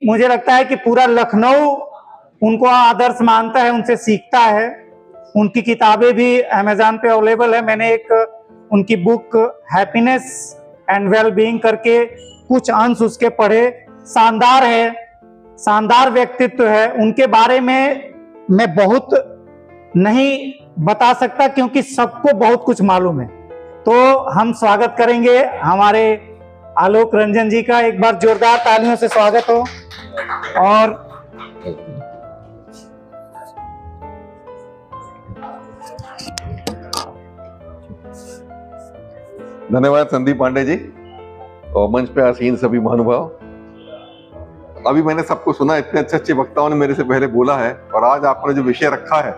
मुझे लगता है कि पूरा लखनऊ उनको आदर्श मानता है, उनसे सीखता है। उनकी किताबें भी अमेज़न पे अवेलेबल है। मैंने एक उनकी book happiness and well being करके कुछ अंश उसके पढ़े। शानदार है, शानदार व्यक्तित्व है। उनके बारे में मैं बहुत नहीं बता सकता क्योंकि सबको बहुत कुछ मालूम है। तो हम स्वागत करेंगे हमारे आलोक रंजन जी का। एक बार जोरदार तालियों से स्वागत हो। और धन्यवाद संदीप पांडे जी और मंच पे आसीन सभी महानुभाव। अभी मैंने सबको सुना, इतने अच्छे अच्छे वक्ताओं ने मेरे से पहले बोला है, और आज आपने जो विषय रखा है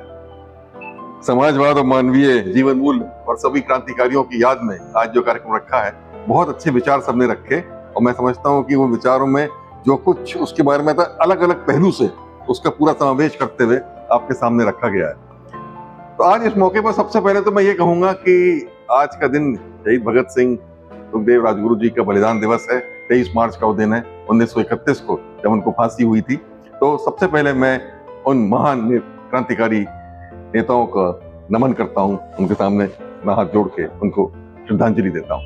समाजवाद और मानवीय जीवन मूल्य और सभी क्रांतिकारियों की याद में आज जो कार्यक्रम रखा है, बहुत अच्छे विचार सबने रखे। और मैं समझता हूँ कि वो विचारों में जो कुछ उसके बारे में था, अलग अलग पहलू से उसका पूरा समावेश करते हुए आपके सामने रखा गया है। तो आज इस मौके पर सबसे पहले तो मैं ये कहूंगा कि आज का दिन शहीद भगत सिंह सुखदेव राजगुरु जी का बलिदान दिवस है। 23 मार्च का वो दिन है 1931 को, जब उनको फांसी हुई थी। तो सबसे पहले मैं उन महान क्रांतिकारी नेताओं का नमन करता हूँ, उनके सामने मैं हाथ जोड़ के उनको श्रद्धांजलि देता हूँ।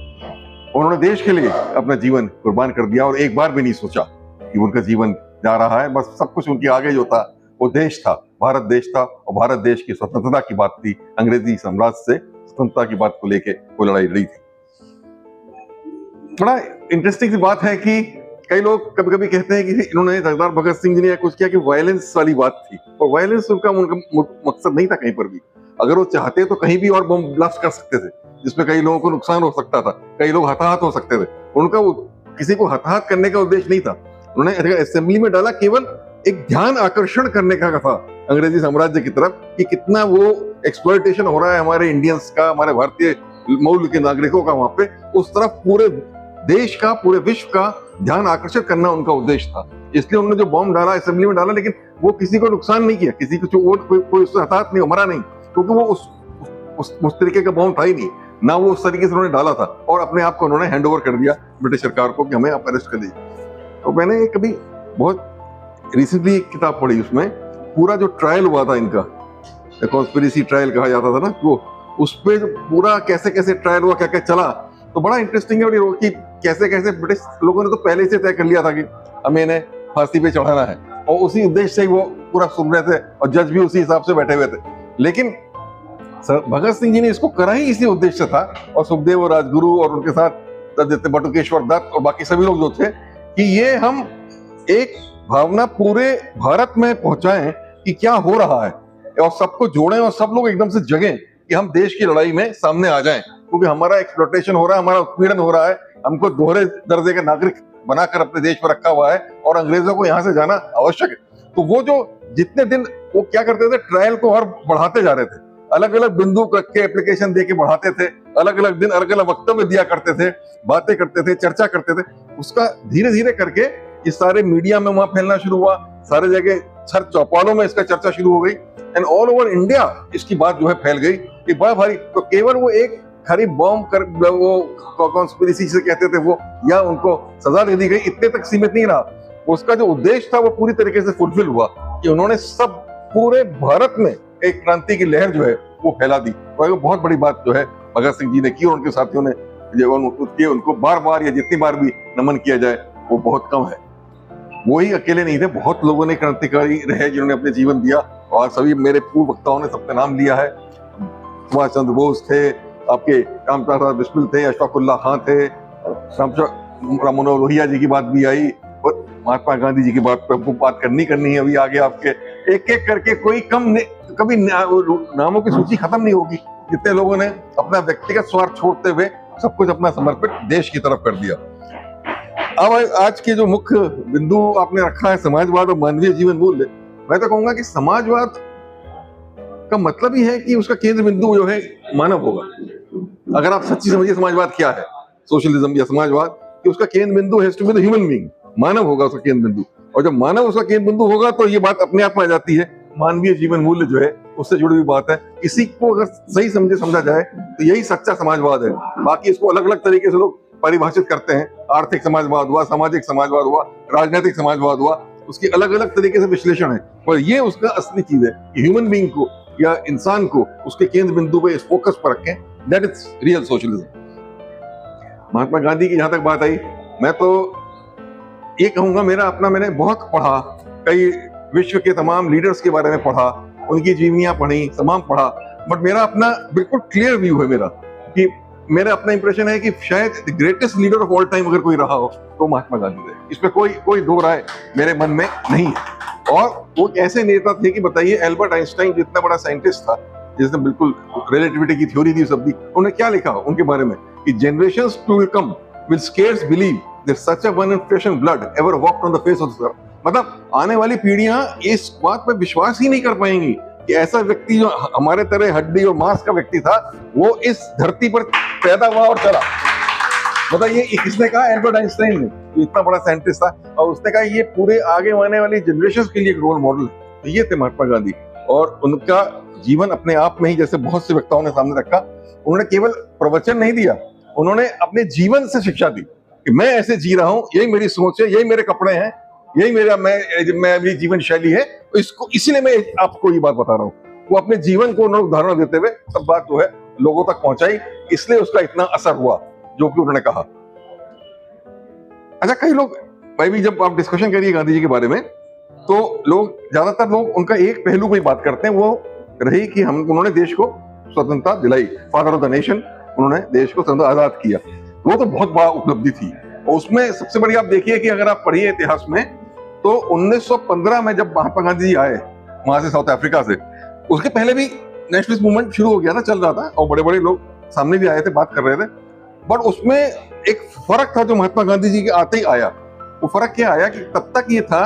उन्होंने देश के लिए अपना जीवन कुर्बान कर दिया और एक बार भी नहीं सोचा कि उनका जीवन जा रहा है। बस सब कुछ उनके आगे जो था वो देश था, भारत देश था, और भारत देश की स्वतंत्रता की बात थी। अंग्रेजी साम्राज्य से स्वतंत्रता की बात को लेके वो लड़ाई लड़ी थी। बड़ा इंटरेस्टिंग सी बात है कि कई लोग कभी कभी कहते हैं कि इन्होंने सरदार भगत सिंह जी ने कुछ किया कि वायलेंस वाली बात थी, और वायलेंस उनका मकसद नहीं था कहीं पर भी। अगर वो चाहते तो कहीं भी और बम ब्लास्ट कर सकते थे, जिसमें कई लोगों को नुकसान हो सकता था, कई लोग हताहत हो सकते थे। उनका वो किसी को हताहत करने का उद्देश्य नहीं था। उन्होंने असेंबली में डाला केवल एक ध्यान आकर्षण करने का था अंग्रेजी साम्राज्य की तरफ कि कितना वो एक्सप्लॉयटेशन हो रहा है हमारे इंडियंस का, हमारे भारतीय मूल के नागरिकों का वहां पे। उस तरफ पूरे देश का, पूरे विश्व का ध्यान आकर्षित करना उनका उद्देश्य था। इसलिए उन्होंने जो बॉम्ब डाला असेंबली में डाला, लेकिन वो किसी को नुकसान नहीं किया, किसी को कोई उससे हताहत नहीं, मरा नहीं, क्योंकि वो उस तरीके का बॉम्ब था ही नहीं ना। वो उस तरीके से उन्होंने डाला था और अपने आप को उन्होंने हैंड ओवर कर दिया ब्रिटिश सरकार को कि हमें आप अरेस्ट कर दीजिए। तो मैंने कभी बहुत रिसेंटली एक किताब पढ़ी, उसमें पूरा जो ट्रायल हुआ था इनका, कॉन्स्पिरेसी ट्रायल कहा जाता था ना, वो उस पे पूरा कैसे कैसे ट्रायल हुआ, क्या क्या चला, तो बड़ा इंटरेस्टिंग है कि कैसे कैसे ब्रिटिश लोगों ने तो पहले से तय कर लिया था कि हमें इन्हें फांसी पे चढ़ाना है, और उसी उद्देश्य से ही वो पूरा सुन रहे थे, और जज भी उसी हिसाब से बैठे हुए थे। लेकिन भगत सिंह जी ने इसको करा ही इसी उद्देश्य से था, और सुखदेव और राजगुरु और उनके साथ बटुकेश्वर दत्त और बाकी सभी लोग जो थे, कि ये हम एक भावना पूरे भारत में पहुंचाएं कि क्या हो रहा है, और सबको जोड़ें और सब लोग एकदम से जगें कि हम देश की लड़ाई में सामने आ जाएं, क्योंकि हमारा एक्सप्लॉयटेशन हो रहा है, हमारा उत्पीड़न हो रहा है, हमको दोहरे दर्जे के नागरिक बनाकर अपने देश पर रखा हुआ है, और अंग्रेजों को यहाँ से जाना आवश्यक है। तो वो जो जितने दिन वो क्या करते थे, ट्रायल को और बढ़ाते जा रहे थे, अलग अलग बिंदु रख के एप्लीकेशन दे के बढ़ाते थे, अलग अलग दिन अलग अलग वक्तव्य दिया करते थे, बातें करते थे, चर्चा करते थे। उसका धीरे धीरे करके इस सारे मीडिया में वहां फैलना शुरू हुआ, सारे जगह सर चौपालों में इसका चर्चा शुरू हो गई, एंड ऑल ओवर इंडिया इसकी बात जो है फैल गई कि बड़ा भारी। तो केवल वो एक खरी बॉम्ब कर वो कॉन्स्पिरेसी से कहते थे वो, या उनको सजा दे दी गई, इतने तक सीमित नहीं रहा। उसका जो उद्देश्य था वो पूरी तरीके से फुलफिल हुआ कि उन्होंने सब पूरे भारत में एक क्रांति की लहर जो है वो फैला दी। तो बहुत बड़ी बात जो है भगत सिंह जी ने की, और उनके साथियों ने उनको बार बार या जितनी बार भी नमन किया जाए वो बहुत कम है। वो ही अकेले नहीं थे, बहुत लोगों ने क्रांतिकारी रहे जिन्होंने अपने जीवन दिया, और सभी मेरे पूर्व वक्ताओं ने सबका नाम लिया है। सुभाष चंद्र बोस थे, आपके रामप्रसाद बिस्मिल थे, अशफाकुल्लाह खां थे, राम मनोहर लोहिया जी की बात भी आई, और महात्मा गांधी जी की बात पर बात करनी है अभी आगे आपके। एक एक करके कोई कभी नामों की सूची खत्म नहीं होगी, जितने लोगों ने अपना व्यक्तिगत स्वार्थ छोड़ते हुए सब कुछ अपना समर्पित देश की तरफ कर दिया। अब आज के जो मुख्य बिंदु आपने रखा है समाजवाद और मानवीय जीवन मूल्य, मैं तो कहूंगा कि समाजवाद का मतलब ही है कि उसका केंद्र बिंदु जो है मानव होगा। अगर आप सच्ची समझिए समाजवाद क्या है, सोशलिज्म या समाजवाद, कि उसका केंद्र बिंदु has to be the human being, मानव होगा उसका केंद्र बिंदु। और जब मानव उसका केंद्र बिंदु होगा तो ये बात अपने आप में आ जाती है, मानवीय जीवन मूल्य जो है उससे जुड़ी हुई बात है। इसी को अगर सही समझा जाए तो यही सच्चा समाजवाद है। बाकी इसको अलग अलग तरीके से लोग परिभाषित करते हैं, आर्थिक समाजवाद हुआ, सामाजिक समाजवाद हुआ, राजनीतिक समाजवाद हुआ, उसकी अलग अलग तरीके से विश्लेषण है, पर ये उसका असली चीज है कि ह्यूमन बीइंग को या इंसान को उसके केंद्र बिंदु पे इस फोकस पर रखें, that is real socialism. Mahatma Gandhi की जहां तक बात आई, मैं तो ये कहूंगा, मैंने बहुत पढ़ा, कई विश्व के तमाम लीडर्स के बारे में पढ़ा, उनकी जीवनियां पढ़ी, तमाम पढ़ा, बट मेरा अपना बिल्कुल क्लियर व्यू है मेरा, कि मेरा अपना इंप्रेशन है कि शायद the greatest leader of all time अगर कोई रहा हो तो महात्मा गांधी थे। इसमें कोई दो राय मेरे मन में नहीं है। और वो ऐसे नेता थे कि बताइए, एल्बर्ट आइंस्टाइन जितना बड़ा साइंटिस्ट था, जिसने बिल्कुल रिलेटिविटी की थ्योरी दी, सब दी, उन्होंने क्या लिखा उनके बारे में कि generations to will come will scarce believe that such a one in flesh and blood ever walked on the face of the earth. मतलब आने वाली पीढ़ियां इस बात पर विश्वास ही नहीं कर पाएंगी कि ऐसा व्यक्ति जो हमारे तरह हड्डी और मांस का व्यक्ति था, वो इस धरती पर पैदा हुआ और चला। बताइए, ये किसने कहा? एल्बर्ट आइंस्टाइन ने, जो इतना बड़ा साइंटिस्ट था, और उसने कहा ये पूरे आगे आने वाली जनरेशंस के लिए एक रोल मॉडल है। तो ये थे महात्मा गांधी, और उनका जीवन अपने आप में ही, जैसे बहुत से वक्ताओं ने सामने रखा, उन्होंने केवल प्रवचन नहीं दिया, उन्होंने अपने जीवन से शिक्षा दी कि मैं ऐसे जी रहा हूं, यही मेरी सोच है, यही मेरे कपड़े हैं, यही मेरा मेरी जीवन शैली है, इसको इसीलिए मैं आपको ये बात बता रहा हूँ। वो अपने जीवन को उन्होंने उदाहरण देते हुए सब बात जो है लोगों तक पहुंचाई, इसलिए उसका इतना असर हुआ जो कि उन्होंने कहा। अच्छा, कई लोग, भाई भी जब आप डिस्कशन करिए गांधी जी के बारे में, तो ज्यादातर लोग उनका एक पहलू पे बात करते हैं, वो रही कि उन्होंने देश को स्वतंत्रता दिलाई, फादर ऑफ द नेशन, उन्होंने देश को स्वतंत्र आजाद किया। वो तो बहुत बड़ा उपलब्धि थी, और उसमें सबसे बड़ी आप देखिए कि अगर आप पढ़िए इतिहास में, तो 1915 में जब महात्मा गांधी जी आए वहां से, साउथ अफ्रीका से, उसके पहले भी नेशनलिस्ट मूवमेंट शुरू हो गया था, चल रहा था, और बड़े बड़े लोग सामने भी आए थे, बात कर रहे थे। बट उसमें एक फर्क था जो महात्मा गांधी जी के आते ही आया। वो फर्क क्या आया कि तब तक ये था,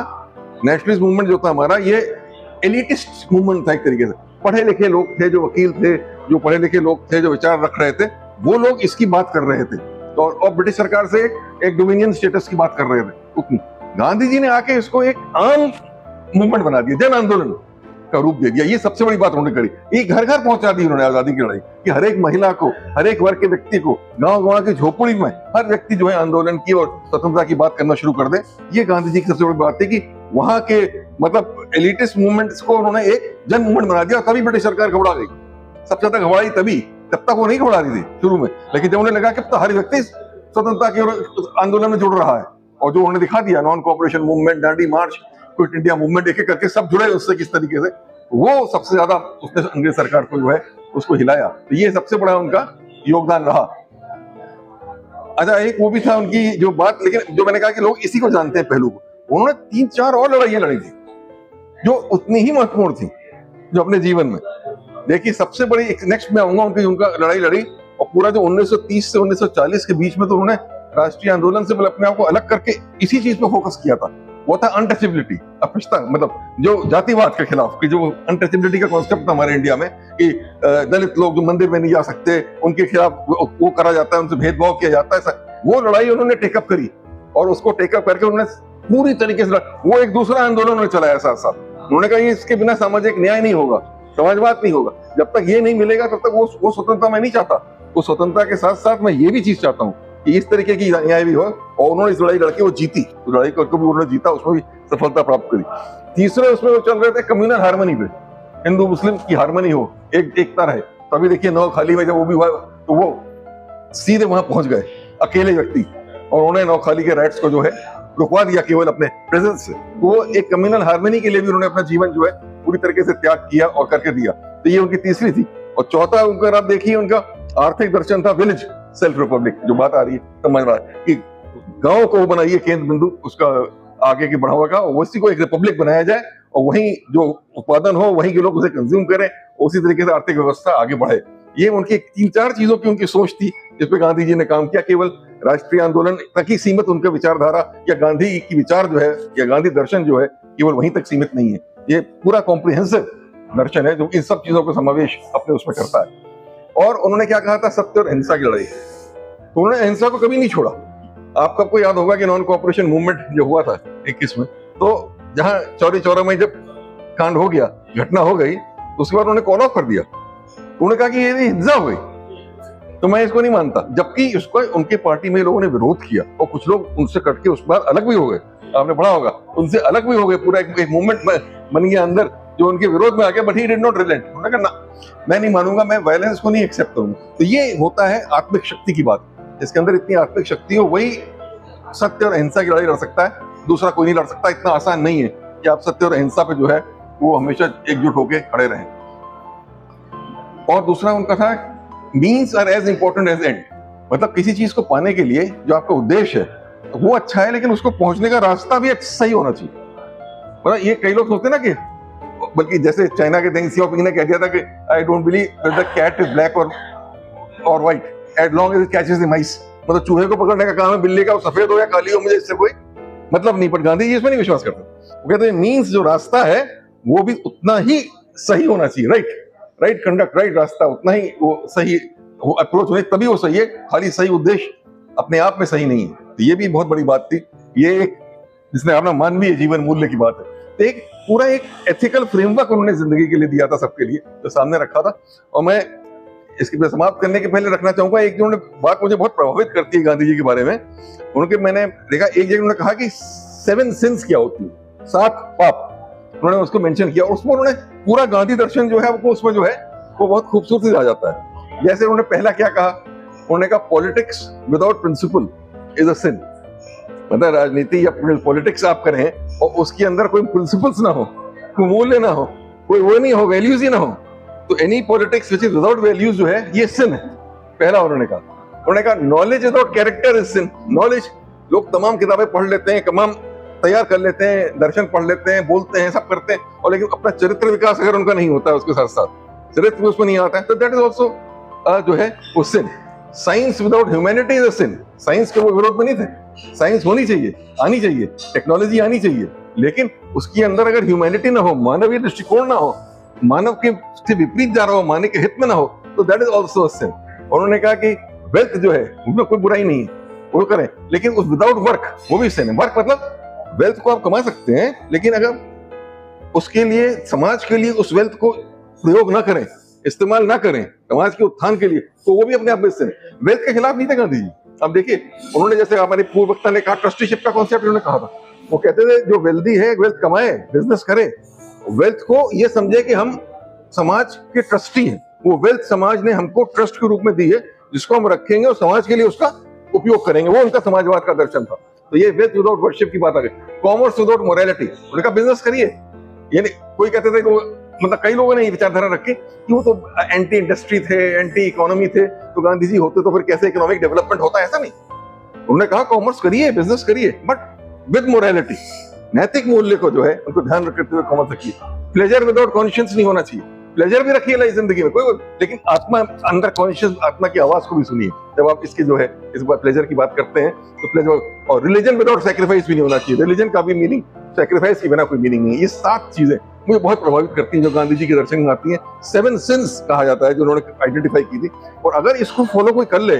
नेशनलिस्ट मूवमेंट जो था हमारा, ये एलिटिस्ट मूवमेंट था एक तरीके से। पढ़े लिखे लोग थे, जो वकील थे, जो पढ़े लिखे लोग थे, जो विचार रख रहे थे, वो लोग इसकी बात कर रहे थे, और ब्रिटिश सरकार से एक डोमिनियन स्टेटस की बात कर रहे थे उतनी। गांधी जी ने आके इसको एक आम मूवमेंट बना दिया, जन आंदोलन का रूप दे दिया। ये सबसे बड़ी बात उन्होंने करी, ये घर घर पहुंचा दी उन्होंने आजादी की लड़ाई, कि हर एक महिला को, हर एक वर्ग के व्यक्ति को, गांव की झोपड़ी में हर व्यक्ति जो है आंदोलन की और स्वतंत्रता की बात करना शुरू कर दे। ये गांधी जी की सबसे बड़ी बात थी कि वहां के मतलब एलिटिस्ट मूवमेंट्स को उन्होंने एक जन मूवमेंट बना दिया। तभी ब्रिटिश सरकार घबरा गई, सबसे ज्यादा घबराई तभी, तब तक वो नहीं घबरा रही थी शुरू में, लेकिन जब उन्हें लगा कि तो हर व्यक्ति स्वतंत्रता के आंदोलन में जुड़ रहा है, और जो उन्होंने दिखा दिया, नॉन कोऑपरेशन मूवमेंट, दांडी मार्च, क्विट इंडिया मूवमेंट, एक एक करके सब जुड़े उससे किस तरीके से, वो सबसे ज्यादा उसने अंग्रेज सरकार को जो है उसको हिलाया। तो ये सबसे बड़ा उनका योगदान रहा। अच्छा, एक वो भी था उनकी जो बात, लेकिन जो मैंने कहा कि लोग इसी को जानते हैं पहलू को, उन्होंने 3-4 और लड़ाइयां लड़ी थी जो उतनी ही महत्वपूर्ण थी जो अपने जीवन में। देखिए, सबसे बड़ी नेक्स्ट में आऊंगा उनका लड़ाई लड़ी, और पूरा जो 1930 से 1940 के बीच में, तो उन्होंने राष्ट्रीय आंदोलन से अपने आप को अलग करके इसी चीज पे फोकस किया था। वो था अनटचेबिलिटी, अपृष्टता, मतलब जो जातिवाद के खिलाफ, कि जो अनटचेबिलिटी का कॉन्सेप्ट था हमारे इंडिया में, कि दलित लोग जो मंदिर में नहीं जा सकते, उनके खिलाफ वो करा जाता है, उनसे भेदभाव किया जाता है, वो लड़ाई उन्होंने टेकअप करी, और उसको टेकअप करके उन्होंने पूरी तरीके से वो एक दूसरा आंदोलन उन्होंने चलाया साथ साथ। उन्होंने कहा ये इसके बिना सामाजिक न्याय नहीं होगा, समाजवाद नहीं होगा, जब तक ये नहीं मिलेगा तब तक वो स्वतंत्रता मैं नहीं चाहता। वो स्वतंत्रता के साथ साथ मैं ये भी चीज चाहता हूँ कि इस तरीके की न्याय भी हो, और उन्होंने इस लड़ाई लड़के वो जीती, तो लड़ाई करके भी उन्होंने जीता, उसमें भी सफलता प्राप्त करी। तीसरे उसमें वो चल रहे थे कम्युनल हार्मनी पे, हिंदू मुस्लिम की हार्मनी हो, एकता रहे। तो अभी देखिए नौखाली में जब वो भी हुआ, तो वो सीधे वहां पहुंच गए अकेले व्यक्ति, और उन्होंने नौखाली के राइट्स को जो है रुकवा दिया केवल अपने प्रेजेंस से। वो एक कम्युनल हार्मनी के लिए भी उन्होंने अपना जीवन जो है पूरी तरीके से त्याग किया और करके दिया। तो ये उनकी तीसरी थी। और चौथा उनका आप देखिए, उनका आर्थिक दर्शन था विलेज सेल्फ रिपब्लिक, जो बात आ रही है समझ रहा है कि गांव को बनाइए केंद्र बिंदु उसका आगे के बढ़ावा का, उसी को एक रिपब्लिक बनाया जाए, और वहीं जो उत्पादन हो वहीं के लोग उसे कंज्यूम करें, उसी तरीके से आर्थिक व्यवस्था आगे बढ़े। ये उनकी 3-4 चीजों की उनकी सोच थी जिसपे गांधी जी ने काम किया। केवल राष्ट्रीय आंदोलन तक ही सीमित उनका विचारधारा या गांधी की विचार जो है या गांधी दर्शन जो है केवल वहीं तक सीमित नहीं है, ये पूरा कॉम्प्रिहेंसिव दर्शन है जो इन सब चीजों का समावेश अपने उसमें करता है। और उन्होंने क्या कहा था, सत्य और अहिंसा की लड़ाई। तो उन्होंने अहिंसा को कभी नहीं छोड़ा। आपको आपको याद होगा कि नॉन कोऑपरेशन मूवमेंट जो हुआ था 21 में, तो जहां चौरी चौरा में जब कांड हो गया, घटना हो गई, तो उसके बाद उन्होंने कॉल ऑफ कर दिया। उन्होंने कहा कि ये हिंसा हो गई, तो मैं इसको नहीं मानता, जबकि इसको उनके पार्टी में लोगों ने विरोध किया और कुछ लोग उनसे कट के उस बार अलग भी हो गए, आपने पढ़ा होगा, उनसे अलग भी हो गए, पूरा एक मूवमेंट बन गया अंदर जो उनके विरोध में आ गया, but he did not reliant. उन्होंने कहा ना, मैं नहीं मानूंगा, मैं वायलेंस को नहीं एक्सेप्ट करूंगा। तो ये होता है आत्मिक शक्ति की बात, जिसके अंदर इतनी आत्मिक शक्ति हो वही सत्य और अहिंसा की लड़ाई लड़ सकता है, दूसरा कोई नहीं लड़ सकता। इतना आसान नहीं है कि आप सत्य और अहिंसा पे जो है वो हमेशा एकजुट होकर खड़े रहें। और दूसरा उनका था, means are as important as and, मतलब किसी चीज को पाने के लिए जो आपका उद्देश्य है वो अच्छा है, लेकिन उसको पहुंचने का रास्ता भी सही होना चाहिए। मतलब ये कई लोग सोचते हैं ना कि, बल्कि जैसे चाइना के देंग सियाओपिंग ने कह दिया था कि I don't believe the cat is black और white as long as it catches the mice, मतलब चूहे को पकड़ने का काम है बिल्ली का, वो सफेद हो या काली हो मुझे इससे कोई मतलब नहीं। पर गांधी जी इसमें नहीं विश्वास करते, वो कहते हैं मीन्स जो रास्ता है वो भी उतना ही सही होना चाहिए, राइट कंडक्ट, राइट रास्ता उतना ही वो सही, वो अप्रोच होने तभी वो सही है, खाली सही उद्देश्य अपने आप में सही नहीं है। तो ये भी बहुत बड़ी बात थी, ये एक जिसने अपना मानवीय जीवन मूल्य की बात है। तो एक पूरा एक एथिकल फ्रेमवर्क उन्होंने जिंदगी के लिए दिया था, सबके लिए जो सामने रखा था। और मैं इसके समाप्त करने के पहले रखना चाहूंगा एक जो उन्होंने बात मुझे बहुत प्रभावित करती है गांधी जी के बारे में। उनके मैंने देखा एक जगह उन्होंने कहा कि 7 सिंस क्या होती है, 7 पाप, उन्होंने उसको मेंशन किया। उसमें उन्होंने पूरा गांधी दर्शन जो है वो उसमें जो है वो बहुत खूबसूरती से आ जाता है। जैसे उन्होंने पहला क्या कहा, उन्होंने कहा politics without principle is a sin, मतलब राजनीति या पॉलिटिक्स आप करें और उसके अंदर कोई प्रिंसिपल्स ना हो, कोई मूल्य ना हो, कोई वो नहीं हो, वैल्यूज ही ना हो, तो any politics which is without values जो है ये सिन है। पहला उन्होंने कहा knowledge without character is sin. Knowledge, लोग तमाम किताबें पढ़ लेते हैं, तमाम तैयार कर लेते हैं, दर्शन पढ़ लेते हैं, बोलते हैं, सब करते हैं, और लेकिन अपना चरित्र विकास अगर उनका नहीं होता है उसके साथ साथ चरित्र उसमें नहीं आता है, तो दैट इज ऑल्सो जो है वो sin. Science without humanity is a sin. Science के वो विरोध में नहीं थे, साइंस होनी चाहिए, आनी चाहिए, टेक्नोलॉजी आनी चाहिए, लेकिन उसके अंदर अगर ह्यूमैनिटी ना हो, मानवीय दृष्टिकोण ना हो, मानव के विपरीत जा रहा हो, मानव के हित में ना हो, तो दैट इज ऑल्सो अ सिन। उन्होंने कहा कि वेल्थ जो है उसमें कोई बुराई नहीं है, वो करें, लेकिन उस विदाउट वर्क वो भी सिन है। वर्क मतलब वेल्थ को आप कमा सकते हैं, लेकिन अगर उसके लिए समाज के लिए उस वेल्थ को प्रयोग ना करें, इस्तेमाल ना करें समाज के उत्थान के लिए, तो वो भी अपने आप में सिन। वेल्थ के खिलाफ नहीं थे गांधी जी। अब देखिए उन्होंने, जैसे हमारे पूर्व वक्ता ने कहा, ट्रस्टीशिप का कॉन्सेप्ट उन्होंने कहा था, वो कहते थे जो वेल्दी है वेल्थ कमाए, बिजनेस करे, वेल्थ को ये समझे कि हम समाज के ट्रस्टी हैं, वो वेल्थ समाज ने हमको ट्रस्ट के रूप में दी है, जिसको हम रखेंगे और समाज के लिए उसका उपयोग करेंगे, वो उनका समाजवाद का दर्शन था। तो ये वेल्थ विदाउट वर्शिप की बात आ गई। कॉमर्स विदाउट मोरालिटी, उनका बिजनेस करिए, यानी कोई कहते थे कि मतलब कई लोगों ने ये विचारधारा रखी कि वो तो एंटी इंडस्ट्री थे, एंटी इकोनॉमी थे, तो गांधी जी होते तो फिर कैसे इकोनॉमिक डेवलपमेंट होता, ऐसा नहीं। उन्होंने कहा कॉमर्स करिए, बिजनेस करिए, बट विद मोरालिटी, नैतिक मूल्य को जो है उनको ध्यान रखते हुए कॉमर्स रखिए। प्लेजर विदाउट कॉन्शियंस नहीं होना चाहिए, प्लेजर भी रखिए लाइफ जिंदगी में कोई, लेकिन आत्मा अंदर कॉन्शियस आत्मा की आवाज को भी सुनिए जब आप इसकी जो है इस बार प्लेजर की बात करते हैं। तो प्लेजर और रिलीजन विदाउट सैक्रिफाइस भी नहीं होना चाहिए, रिलीजन का भी मीनिंग सैक्रिफाइस के बिना कोई मीनिंग नहीं है। ये 7 चीजें मुझे बहुत प्रभावित करती हैं जो गांधी जी के दर्शन में आती हैं। 7 सिंस कहा जाता है जो उन्होंने आइडेंटिफाई की थी, और अगर इसको फॉलो कोई कर ले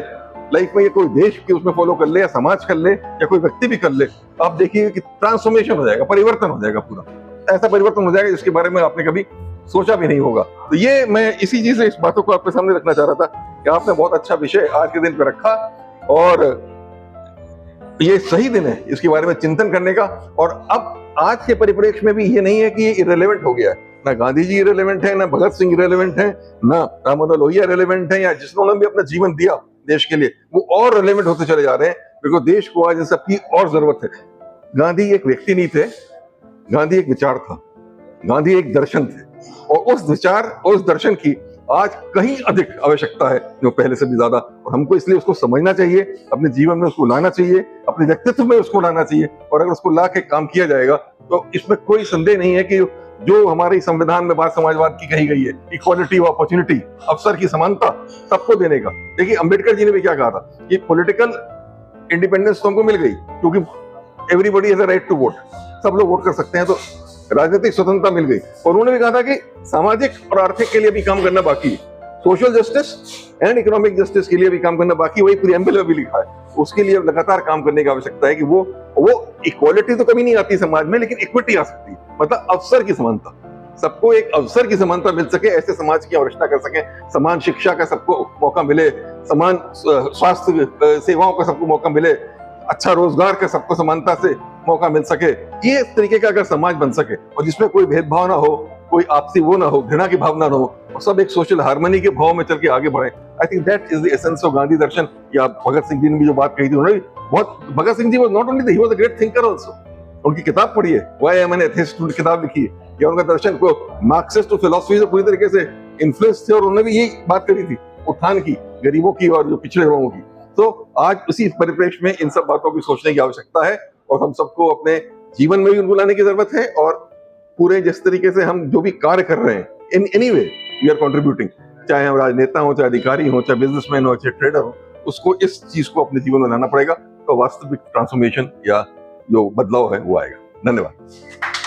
लाइफ में, ये कोई देश के उसमें फॉलो कर ले या समाज कर ले या कोई व्यक्ति भी कर ले, आप देखिए कि ट्रांसफॉर्मेशन हो जाएगा, परिवर्तन हो जाएगा, पूरा ऐसा परिवर्तन हो जाएगा जिसके बारे में आपने कभी सोचा भी नहीं होगा। तो ये मैं इसी चीज से इस बातों को आपके सामने रखना चाह रहा था कि आपने बहुत अच्छा विषय आज के दिन पे रखा, और ये सही दिन है इसके बारे में चिंतन करने का। और अब आज के परिप्रेक्ष्य में भी ये नहीं है कि ये इरेलेवेंट हो गया है, ना गांधी जी इरेलेवेंट है, ना भगत सिंह इरेलेवेंट है, ना राम मनोहर लोहिया इरेलेवेंट है, या जिन्होंने भी अपना जीवन दिया देश के लिए वो और रिलेवेंट होते चले जा रहे हैं, बिकॉज देश को आज इन सबकी और जरूरत है। गांधी एक व्यक्ति नहीं थे, गांधी एक विचार था, गांधी एक दर्शन थे, और उस विचार और उस दर्शन की आज कहीं अधिक आवश्यकता है जो पहले से भी ज्यादा, और हमको इसलिए उसको समझना चाहिए, अपने जीवन में उसको लाना चाहिए, अपने व्यक्तित्व में उसको लाना चाहिए, और अगर उसको ला के काम किया जाएगा तो इसमें कोई संदेह नहीं है कि जो हमारे संविधान में बात समाजवाद की कही गई है, इक्वालिटी ऑफ अपॉर्चुनिटी, अवसर की समानता सबको देने का। देखिए अंबेडकर जी ने भी क्या कहा था कि पॉलिटिकल इंडिपेंडेंस तो हमको मिल गई क्योंकि everybody has a right to vote, सब लोग वोट कर सकते हैं, तो राजनीतिक स्वतंत्रता मिल गई। और उन्होंने भी कहा था कि सामाजिक और आर्थिक के लिए भी काम करना बाकी है, social justice and economic justice के लिए भी काम करना बाकी, वही प्रीएम्बल में भी लिखा है। उसके लिए लगातार काम करने की आवश्यकता है कि वो इक्वालिटी तो कभी नहीं आती समाज में, लेकिन इक्विटी आ सकती है, मतलब अवसर की समानता। सबको एक अवसर की समानता मिल सके, ऐसे समाज की आवश्यकता कर सके, समान शिक्षा का सबको मौका मिले, समान स्वास्थ्य सेवाओं का सबको मौका मिले, अच्छा रोजगार का सबको समानता से मौका मिल सके, ये इस तरीके का अगर समाज बन सके और जिसमें कोई भेदभाव ना हो, कोई आपसी वो ना हो, घृणा की भावना ना हो, और सब एक सोशल हार्मनी के भाव में चल के आगे बढ़े, I think that is the essence of Gandhi दर्शन। या भगत सिंह जी ने भी जो बात कही थी, उन्होंने बहुत, Bhagat Singh ji was not only, he was a great thinker also. उनकी किताब पढ़ी है, why I am an atheist, किताब लिखी है, या उनका दर्शन को मार्क्सिस्ट फिलॉसफी से पूरी तरीके से इन्फ्लुएंस थे, और उन्होंने भी यही बात करी थी, उत्थान की, गरीबों की और जो पिछड़े लोगों की। तो आज उसी परिप्रेक्ष्य में इन सब बातों की सोचने की आवश्यकता है, और हम सबको अपने जीवन में भी उनको लाने की जरूरत है, और पूरे जिस तरीके से हम जो भी कार्य कर रहे हैं, in any way we are contributing, चाहे हम राजनेता हो, चाहे अधिकारी हो, चाहे बिजनेसमैन हो, चाहे ट्रेडर हो, उसको इस चीज को अपने जीवन में लाना पड़ेगा, तो वास्तविक ट्रांसफॉर्मेशन या जो बदलाव है वो आएगा। धन्यवाद।